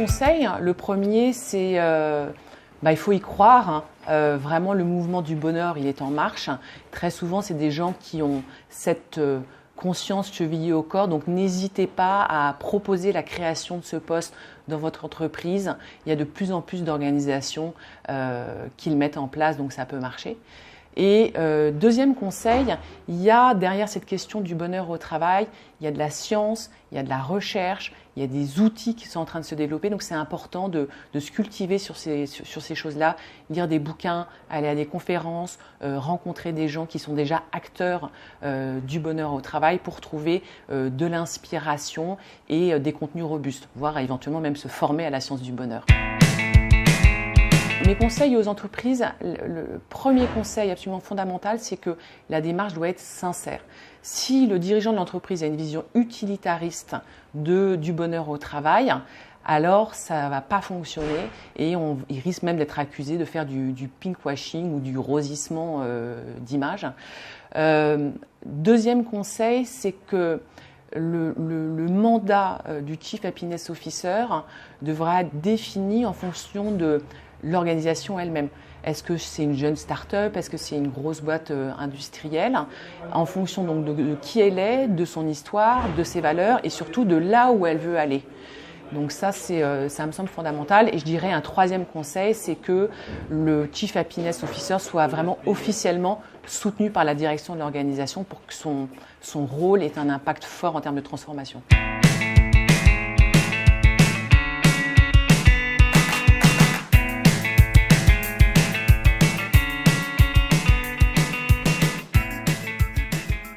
conseils. Le premier, c'est il faut y croire. Vraiment, le mouvement du bonheur, il est en marche. Très souvent, c'est des gens qui ont cette conscience chevillée au corps. Donc, n'hésitez pas à proposer la création de ce poste dans votre entreprise. Il y a de plus en plus d'organisations qui le mettent en place, donc ça peut marcher. Et deuxième conseil, il y a derrière cette question du bonheur au travail, il y a de la science, il y a de la recherche, il y a des outils qui sont en train de se développer. Donc c'est important de se cultiver sur ces choses-là, lire des bouquins, aller à des conférences, rencontrer des gens qui sont déjà acteurs du bonheur au travail pour trouver de l'inspiration et des contenus robustes, voire éventuellement même se former à la science du bonheur. Mes conseils aux entreprises, le premier conseil absolument fondamental, c'est que la démarche doit être sincère. Si le dirigeant de l'entreprise a une vision utilitariste du bonheur au travail, alors ça ne va pas fonctionner et il risque même d'être accusé de faire du pinkwashing ou du rosissement d'image. Deuxième conseil, c'est que le mandat du Chief Happiness Officer devra être défini en fonction de l'organisation elle-même. Est-ce que c'est une jeune start-up? Est-ce que c'est une grosse boîte industrielle? En fonction donc de qui elle est, de son histoire, de ses valeurs et surtout de là où elle veut aller. Donc ça me semble fondamental. Et je dirais un troisième conseil, c'est que le Chief Happiness Officer soit vraiment officiellement soutenu par la direction de l'organisation pour que son rôle ait un impact fort en termes de transformation.